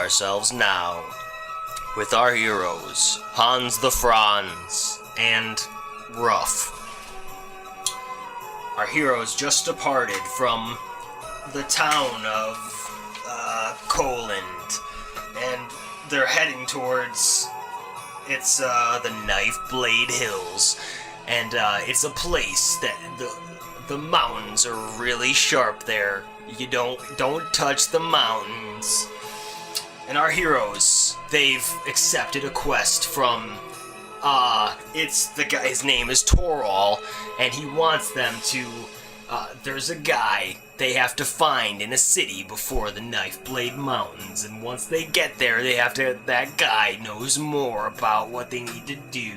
ourselves now with our heroes, Hans the Franz and Ruff. Our heroes just departed from the town of Coland, and they're heading towards the Knifeblade Hills, and it's a place that the mountains are really sharp there. You don't touch the mountains. And our heroes, they've accepted a quest from the guy's name is Torol, and he wants them to there's a guy they have to find in a city before the Knifeblade Mountains, and once they get there, that guy knows more about what they need to do.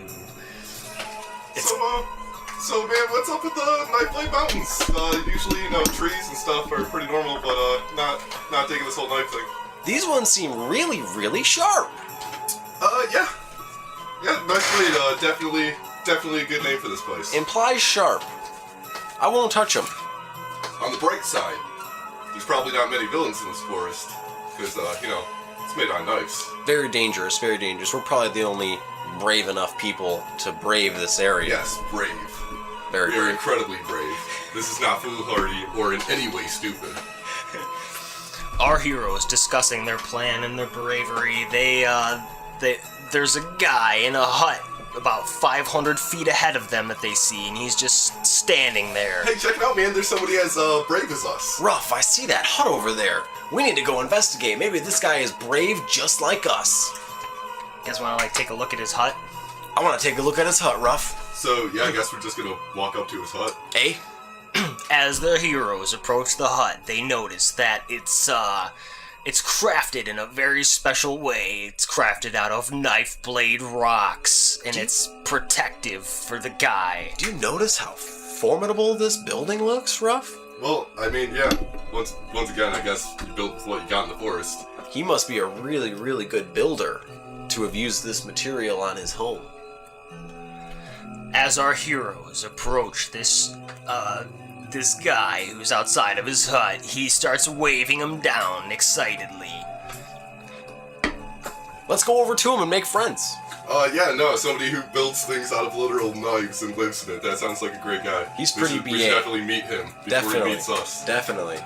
So man, what's up with the Knifeblade Mountains? Usually, trees and stuff are pretty normal, but not taking this whole knife thing. These ones seem really, really sharp. Yeah, Knifeblade, definitely a good name for this place. Implies sharp. I won't touch them. On the bright side, there's probably not many villains in this forest, because, it's made on knives. Very dangerous, very dangerous. We're probably the only brave enough people to brave this area. Yes, brave. Very We are brave. incredibly brave. This is not foolhardy or in any way stupid. Our heroes discussing their plan and their bravery. There's a guy in a hut about 500 feet ahead of them that they see, and he's just standing there. Hey, check it out, man. There's somebody as brave as us. Ruff, I see that hut over there. We need to go investigate. Maybe this guy is brave just like us. You guys want to take a look at his hut? I want to take a look at his hut, Ruff. So, yeah, I guess we're just gonna walk up to his hut. Eh? As the heroes approach the hut, they notice that it's crafted in a very special way. It's crafted out of Knifeblade rocks, and it's protective for the guy. Do you notice how formidable this building looks, Ruff? Well, I mean, yeah. Once again, I guess you build with what you got in the forest. He must be a really, really good builder to have used this material on his home. As our heroes approach this guy who's outside of his hut, he starts waving them down excitedly. Let's go over to him and make friends. Somebody who builds things out of literal knives and lives in it. That sounds like a great guy. He's pretty We BA. should definitely meet him before he meets us. Definitely.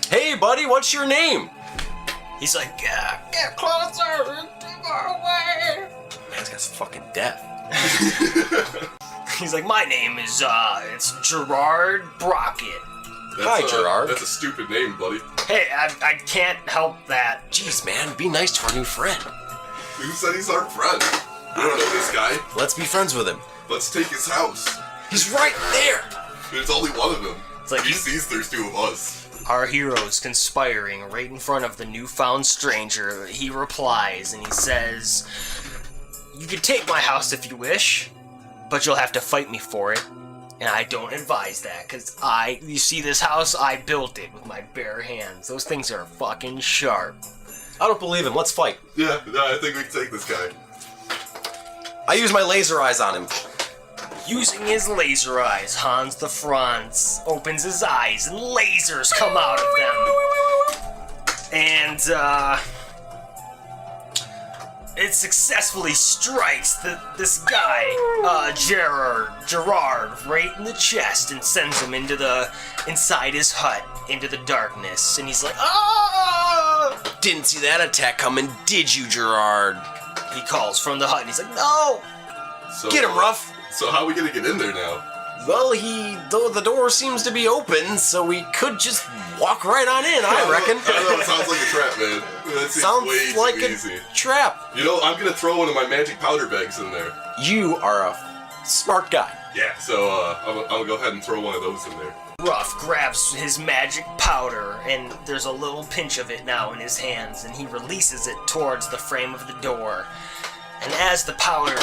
Hey, buddy, what's your name? He's like, get closer, get away. Man's got fucking death. He's like, my name is, it's Gerard Brockett. Hi, Gerard. That's a stupid name, buddy. Hey, I can't help that. Jeez, man, be nice to our new friend. Who said he's our friend? We don't know this guy. Let's be friends with him. Let's take his house. He's right there. There's only one of them. It's like he sees there's two of us. Our heroes conspiring right in front of the newfound stranger. He replies and he says, you can take my house if you wish, but you'll have to fight me for it. And I don't advise that, because you see this house? I built it with my bare hands. Those things are fucking sharp. I don't believe him. Let's fight. Yeah, I think we can take this guy. I use my laser eyes on him. Using his laser eyes, Hans the Franz opens his eyes and lasers come out of them. And, it successfully strikes this guy, Gerard, right in the chest and sends him inside his hut, into the darkness. And he's like, ah! Didn't see that attack coming, did you, Gerard? He calls from the hut and he's like, no! So, Get him, Ruff. So how are we gonna get in there now? Well, the door seems to be open, so we could just walk right on in, I reckon. I don't know, it sounds like a trap, man. That seems Sounds way like too a easy. trap. I'm gonna throw one of my magic powder bags in there. You are a smart guy. Yeah, so I'm gonna go ahead and throw one of those in there. Ruff grabs his magic powder, and there's a little pinch of it now in his hands, and he releases it towards the frame of the door. And as the powder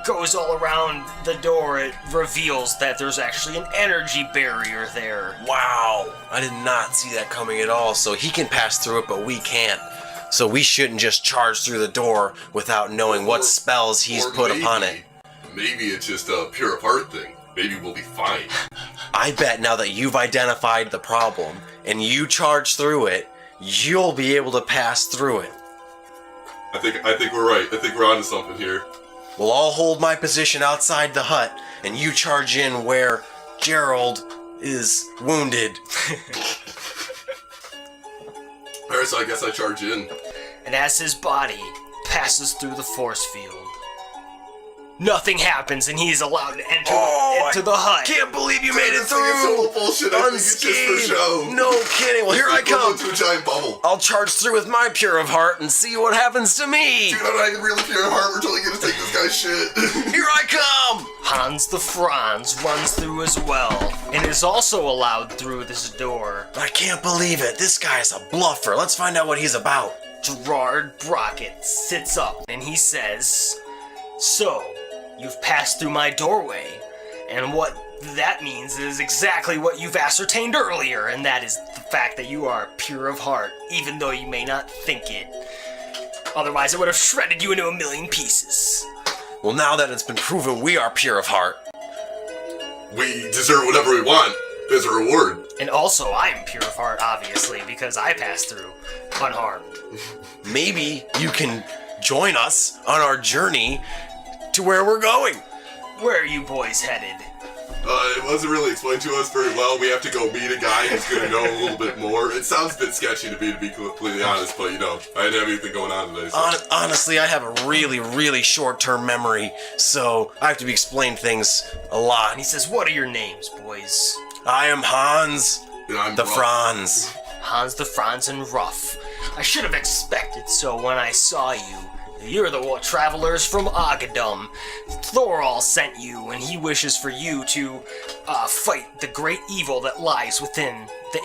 goes all around the door, it reveals that there's actually an energy barrier there. Wow, I did not see that coming at all. So he can pass through it, but we can't. So we shouldn't just charge through the door without knowing what spells he's put upon it. Maybe it's just a pure apart thing. Maybe we'll be fine. I bet now that you've identified the problem and you charge through it, you'll be able to pass through it. I think we're right. I think we're onto something here. Well, I'll hold my position outside the hut, and you charge in where Gerald is wounded. Alright, so I guess I charge in. And as his body passes through the force field, nothing happens, and he is allowed to enter into the hut. Can't believe you made it This thing is through! total bullshit. I think it's just for show. No kidding. Well, here I come. To a giant bubble. I'll charge through with my pure of heart and see what happens to me. Dude, I'm not even really pure of heart. We're totally gonna take this guy's shit. Here I come. Hans the Franz runs through as well, and is also allowed through this door. I can't believe it. This guy's a bluffer. Let's find out what he's about. Gerard Brockett sits up, and he says, "So, you've passed through my doorway, and what that means is exactly what you've ascertained earlier, and that is the fact that you are pure of heart, even though you may not think it. Otherwise, it would have shredded you into a million pieces." Well, now that it's been proven we are pure of heart. We deserve whatever we want as a reward. And also, I am pure of heart, obviously, because I passed through unharmed. Maybe you can join us on our journey to where we're going. Where are you boys headed? It wasn't really explained to us very well. We have to go meet a guy who's gonna know a little bit more. It sounds a bit sketchy to be completely honest, but you know, I didn't have anything going on today. So. Honestly, I have a really, really short-term memory, so I have to be explained things a lot. And he says, "What are your names, boys?" I am Hans And I'm the Rob. Franz. Hans the Franz and Ruff. I should have expected so when I saw you. You're the travelers from Agadum. Thorol sent you, and he wishes for you to fight the great evil that lies within the.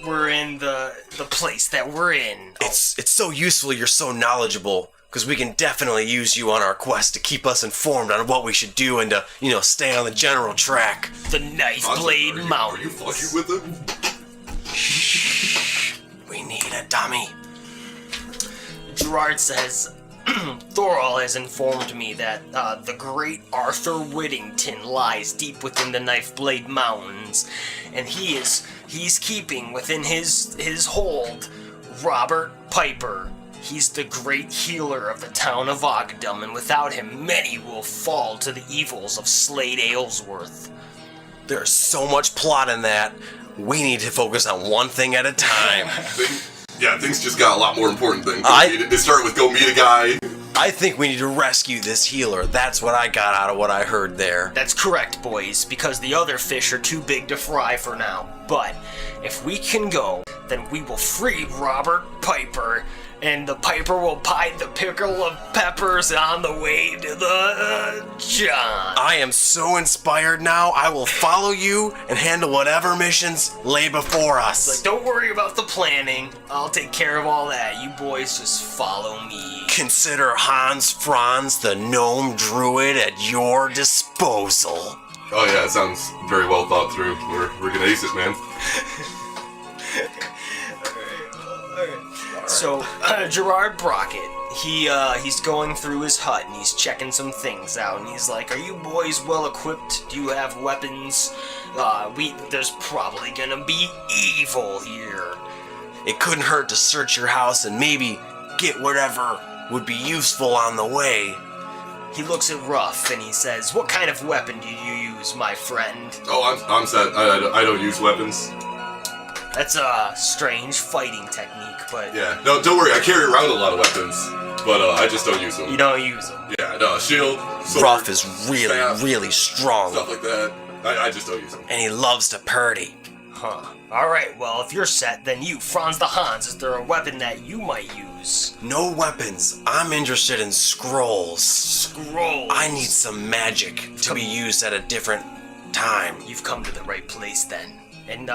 We're in the place that we're in. It's so useful you're so knowledgeable, because we can definitely use you on our quest to keep us informed on what we should do and to, stay on the general track. The Knifeblade Are you Mountains. fucking with him? We need a dummy. Gerard says, Thorol has informed me that the great Arthur Whittington lies deep within the Knifeblade Mountains, and he's keeping within his hold Robert Piper. He's the great healer of the town of Ogdom, and without him, many will fall to the evils of Slade Aylesworth. There's so much plot in that. We need to focus on one thing at a time. Things just got a lot more important than I- it started with go meet a guy. I think we need to rescue this healer. That's what I got out of what I heard there. That's correct, boys, because the other fish are too big to fry for now. But if we can go, then we will free Robert Piper, and the Piper will bite the pickle of peppers on the way to the John. I am so inspired now. I will follow you and handle whatever missions lay before us. Like, don't worry about the planning. I'll take care of all that. You boys just follow me. Consider Hans Franz, the gnome druid, at your disposal. Oh yeah, it sounds very well thought through. We're gonna ace it, man. So, Gerard Brockett, he's going through his hut and he's checking some things out, and he's like, "Are you boys well equipped? Do you have weapons? There's probably gonna be evil here." It couldn't hurt to search your house and maybe get whatever would be useful on the way. He looks at Ruff and he says, "What kind of weapon do you use, my friend?" Oh, I'm set. I don't use weapons. That's a strange fighting technique, but Yeah, no, don't worry. I carry around a lot of weapons, but I just don't use them. you don't use them. Yeah, no, shield, sword, Ruff is really, staff, really strong, stuff like that. I just don't use them. and he loves to party. Huh. Alright, well, if you're set, then you, Franz the Hans, is there a weapon that you might use? No weapons. I'm interested in scrolls. Scrolls. I need some magic to be used at a different time. You've come to the right place then. And,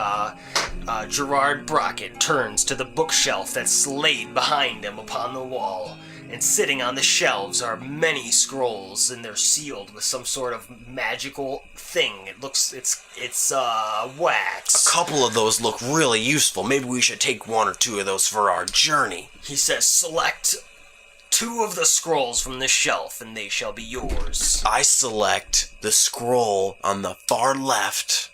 Gerard Brockett turns to the bookshelf that's laid behind him upon the wall. And sitting on the shelves are many scrolls, and they're sealed with some sort of magical thing. It's wax. A couple of those look really useful. Maybe we should take one or two of those for our journey. He says, select 2 of the scrolls from the shelf, and they shall be yours. I select the scroll on the far left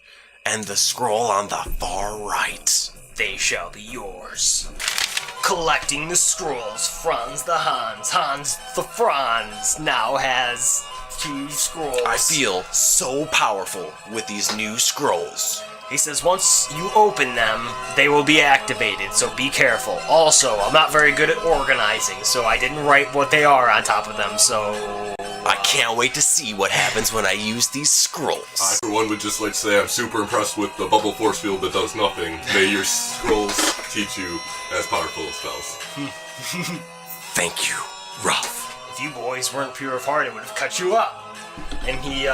and the scroll on the far right. They shall be yours. collecting the scrolls. Franz the Hans. Hans the Franz now has 2 scrolls. I feel so powerful with these new scrolls. He says once you open them, they will be activated, so be careful. Also, I'm not very good at organizing, so I didn't write what they are on top of them, so... I can't wait to see what happens when I use these scrolls. I, for one, would just like to say I'm super impressed with the bubble force field that does nothing. May your scrolls teach you as powerful spells. Thank you, Ruff. If you boys weren't pure of heart, it would have cut you up. And he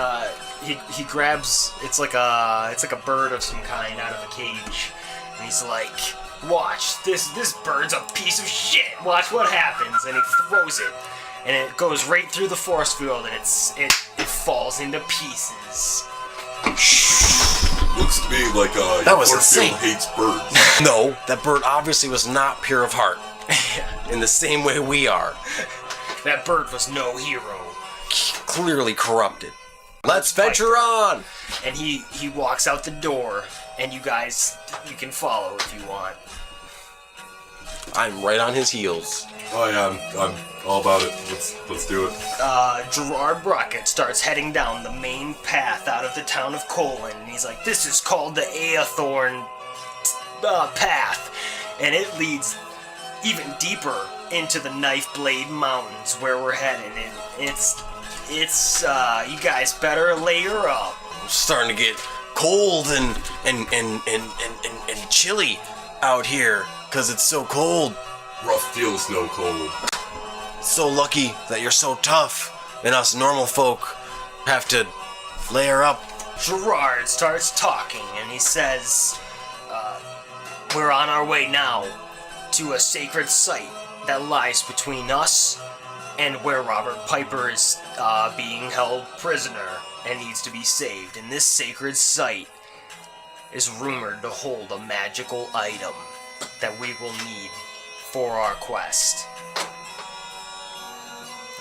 grabs, it's like a bird of some kind out of a cage, and he's like, watch, this bird's a piece of shit, watch what happens, and he throws it, and it goes right through the force field, and it falls into pieces. Looks to me like That was force field insane. hates birds. No, that bird obviously was not pure of heart. In the same way we are. That bird was no hero. Clearly corrupted. Let's venture on! And he walks out the door, and you guys, you can follow if you want. I'm right on his heels. Oh yeah, I'm all about it. Let's do it. Gerard Brockett starts heading down the main path out of the town of Colin, and he's like, this is called the Aethorn path, and it leads even deeper into the Knifeblade Mountains where we're headed, and it's you guys better layer up. It's starting to get cold and chilly out here because it's so cold. Rough feels no cold. So lucky that you're so tough and us normal folk have to layer up. Gerard starts talking, and he says, we're on our way now to a sacred site that lies between us and where Robert Piper is being held prisoner and needs to be saved. And this sacred site is rumored to hold a magical item that we will need for our quest.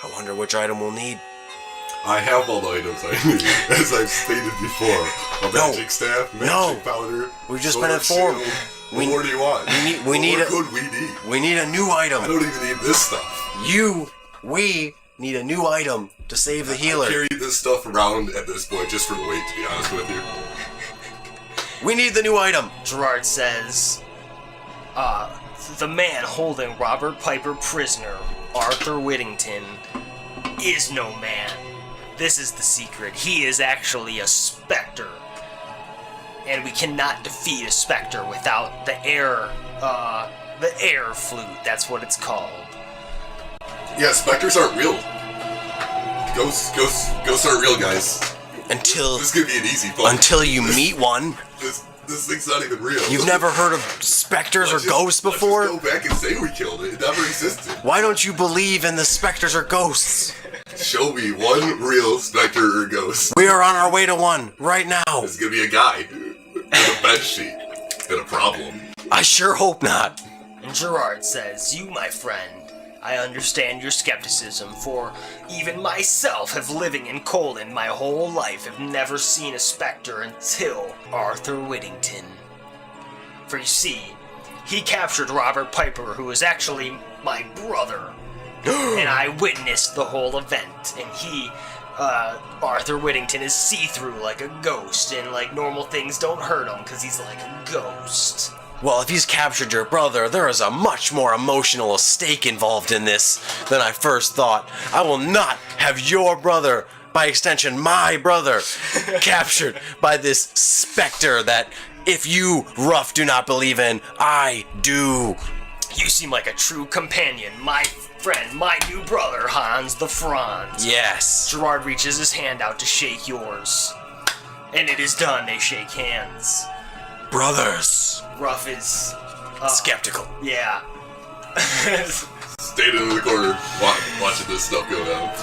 I wonder which item we'll need. I have all the items I need, as I've stated before. A magic staff, magic powder. We've just sword, been informed. shield. What more do you want? We need what could we need? We need a new item. I don't even need this stuff. We need a new item to save the healer. I carry this stuff around at this point just for the weight, to be honest with you. We need the new item. Gerard says, the man holding Robert Piper prisoner, Arthur Whittington, is no man. This is the secret. He is actually a specter. And we cannot defeat a specter without the air flute. That's what it's called. Yeah, specters aren't real. Ghosts aren't real, guys. Until This is gonna be an easy fight. until you meet one. This thing's not even real. You've never heard of specters or Let's ghosts let's before? Just go back and say we killed it. It never existed. Why don't you believe in the specters or ghosts? Show me one real specter or ghost. We are on our way to one right now. This is gonna be a guy with a bed sheet and a problem. I sure hope not. And Gerard says, you, my friend, I understand your skepticism, for even myself have living in Colin my whole life have never seen a specter until Arthur Whittington. For you see, he captured Robert Piper, who was actually my brother, and I witnessed the whole event, and he, Arthur Whittington is see-through like a ghost, and like normal things don't hurt him because he's like a ghost. Well, if he's captured your brother, there is a much more emotional stake involved in this than I first thought. I will not have your brother, by extension my brother, captured by this specter that, if you, Ruff, do not believe in, I do. You seem like a true companion, my friend, my new brother, Hans the Franz. Yes. Gerard reaches his hand out to shake yours. And it is done, they shake hands. Brothers. Ruff is... Skeptical. Yeah. Stayed in the corner watching this stuff go down.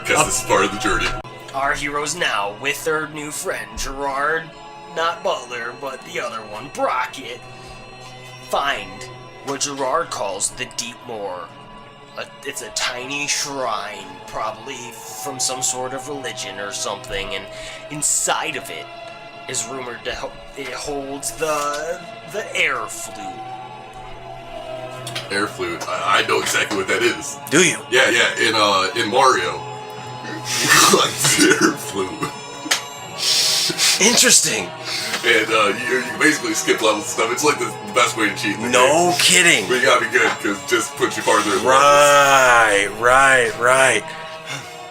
Guess this is part of the journey. Our heroes now, with their new friend, Gerard, not Butler, but the other one, Brockett, find what Gerard calls the Deep Moor. It's a tiny shrine, probably from some sort of religion or something, and inside of it is rumored it holds the air flute. Air flute. I know exactly what that is. Do you? Yeah. In Mario. Like air flute. Interesting. And you basically skip levels and stuff. It's like the best way to cheat in the game. No kidding. But you gotta be good, because it just puts you farther in the Right.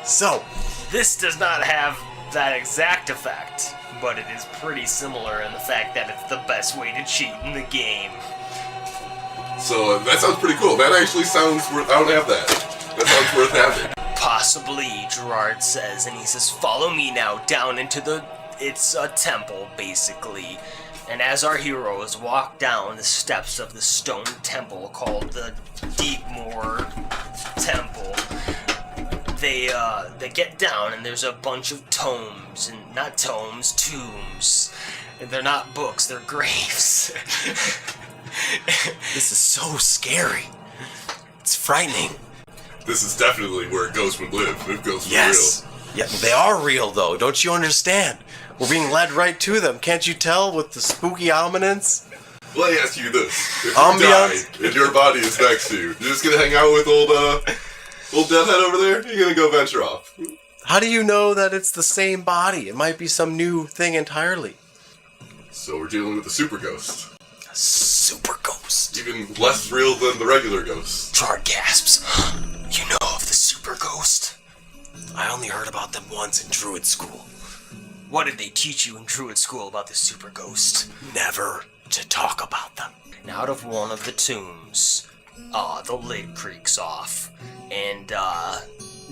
So, This does not have that exact effect, but it is pretty similar in the fact that it's the best way to cheat in the game. So that sounds pretty cool. That actually sounds worth... I don't have that. That sounds worth having. Possibly, Gerard says, and he says, follow me now down into it's a temple, basically. And as our heroes walk down the steps of the stone temple called the Deepmoor Temple, they get down and there's a bunch of tomes, and not tomes, tombs. And they're not books, they're graves. this is so scary. It's frightening. This is definitely where ghosts would live, if ghosts were Yes. real. Yeah, they are real though. Don't you understand? We're being led right to them. Can't you tell with the spooky ominence? Let me ask you this. If Ambiance. you die and your body is next to you, you're just gonna hang out with old Deathhead over there? You're gonna go venture off? How do you know that it's the same body? It might be some new thing entirely. So we're dealing with a super ghost. A super ghost. Even less real than the regular ghosts. Gerard gasps. You know of the super ghost? I only heard about them once in Druid school. What did they teach you in Druid school about the super ghost? Never to talk about them. And out of one of the tombs, the lid creaks off. And,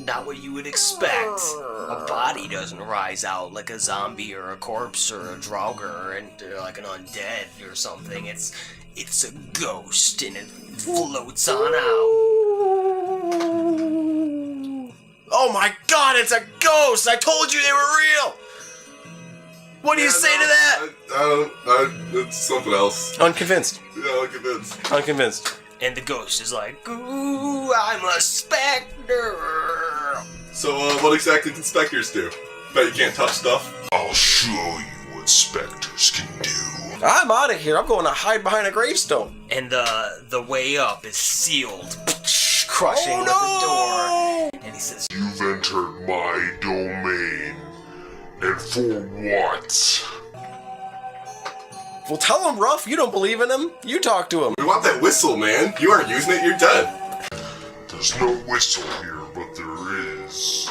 not what you would expect. A body doesn't rise out like a zombie or a corpse or a draugr and like an undead or something. It's a ghost and it floats on out. Oh my god, it's a ghost! I told you they were real! What do you say to that? It's something else. Unconvinced. Yeah, I'm convinced. Unconvinced. And the ghost is like, ooh, I'm a specter. So, what exactly can specters do? Bet you can't touch stuff? I'll show you what specters can do. I'm out of here. I'm going to hide behind a gravestone. And the way up is sealed, crushing with the door. And he says, You've entered my domain. And for what? Well, tell him, Ruff. You don't believe in him. You talk to him. We want that whistle, man. You aren't using it, you're dead. There's no whistle here, but there is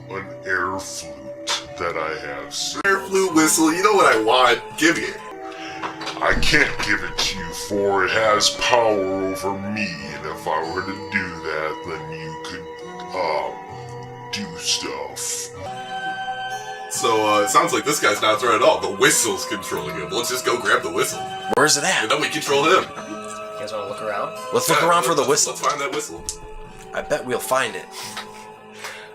an air flute that I have seen. Air flute whistle, you know what I want. Give me it. I can't give it to you, for it has power over me, and if I were to do that, then you could, do stuff. So, it sounds like this guy's not a threat at all. The whistle's controlling him. Let's just go grab the whistle. Where's it And at? then we control him. you guys want to look around? Let's look around for the whistle. Let's find that whistle. I bet we'll find it.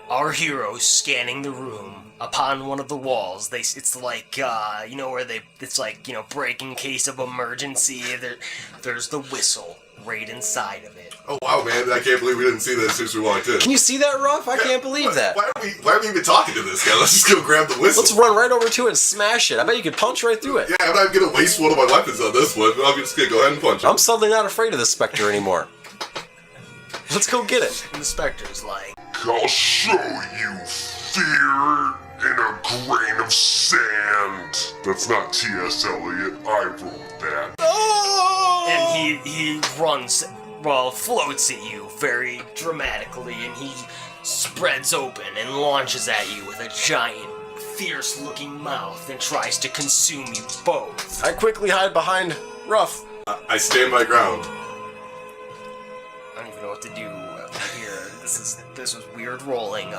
Our heroes scanning the room. Upon one of the walls, it's like, you know, where it's like, you know, break in case of emergency. There's the whistle right inside of it. Oh, wow, man. I can't believe we didn't see that as soon as we walked in. Can you see that, Ruff? I can't believe that. Why are we even talking to this guy? Let's just go grab the whistle. Let's run right over to it and smash it. I bet you could punch right through it. Yeah, I'm not gonna waste one of my weapons on this one. I'm just gonna go ahead and punch him. I'm suddenly not afraid of this specter anymore. Let's go get it. And the specter's like, I'll show you fear in a grain of sand. That's not T.S. Eliot. I wrote that. and he runs, well, floats at you very dramatically, and he spreads open and launches at you with a giant, fierce-looking mouth and tries to consume you both. I quickly hide behind Ruff. I stand my ground. I don't even know what to do here. This was weird rolling.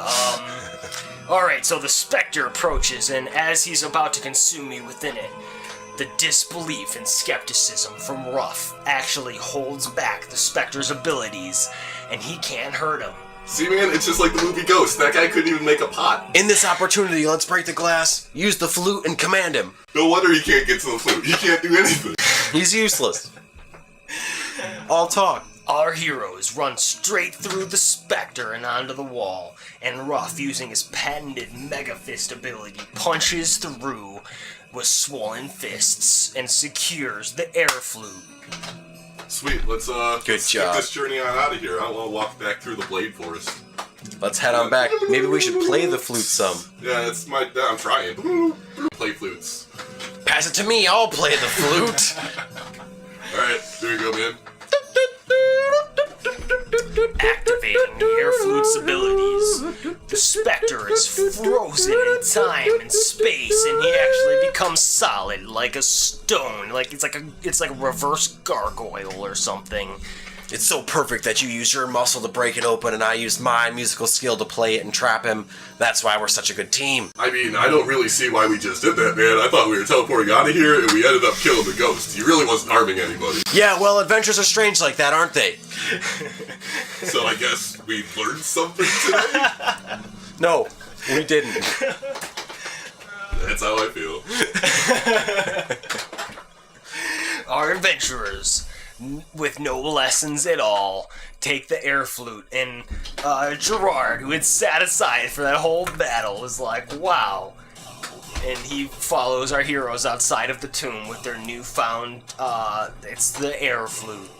Alright, so the specter approaches, and as he's about to consume you within it, the disbelief and skepticism from Ruff actually holds back the specter's abilities, and he can't hurt him. See, man, it's just like the movie Ghost. That guy couldn't even make a pot. In this opportunity, let's break the glass, use the flute, and command him. No wonder he can't get to the flute. He can't do anything. He's useless. All talk. Our heroes run straight through the specter and onto the wall, and Ruff, using his patented Mega Fist ability, punches through with swollen fists and secures the air flute. Sweet. Let's Good keep job. this journey on out of here. I don't want to walk back through the Blade Forest. Let's head on back. Maybe we should play the flute some. Yeah, I'm trying. Play flutes. Pass it to me, I'll play the flute. Alright, here you go, man. Activating the air flute's abilities. The Spectre is frozen in time and space, and he actually becomes solid like a stone. Like it's like a reverse gargoyle or something. It's so perfect that you use your muscle to break it open and I use my musical skill to play it and trap him. That's why we're such a good team. I mean, I don't really see why we just did that, man. I thought we were teleporting out of here, and we ended up killing the ghost. He really wasn't harming anybody. Yeah, well, adventures are strange like that, aren't they? So I guess we learned something today? No, we didn't. That's how I feel. Our adventurers, with no lessons at all, take the air flute, and Gerard, who had sat aside for that whole battle, is like, wow. And he follows our heroes outside of the tomb with their newfound, it's the air flute.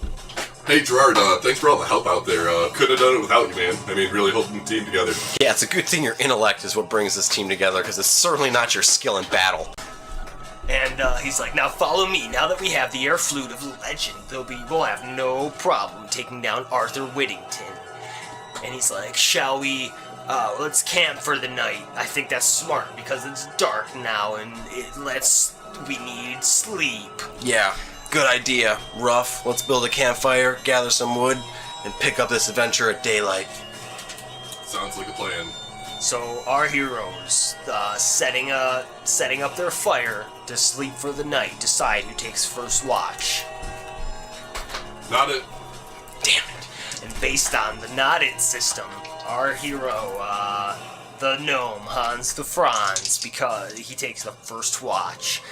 Hey, Gerard, thanks for all the help out there. Couldn't have done it without you, man. I mean, really holding the team together. Yeah, it's a good thing your intellect is what brings this team together, because it's certainly not your skill in battle. And he's like, now follow me. Now that we have the air flute of legend, we'll have no problem taking down Arthur Whittington. And he's like, shall we, let's camp for the night. I think that's smart because it's dark now and we need sleep. Yeah, good idea. Rough, let's build a campfire, gather some wood, and pick up this adventure at daylight. Sounds like a plan. So our heroes, setting up their fire to sleep for the night, decide who takes first watch. Not it. Damn it. And based on the Not-It system, our hero, the gnome, Hans the Franz, because he takes the first watch.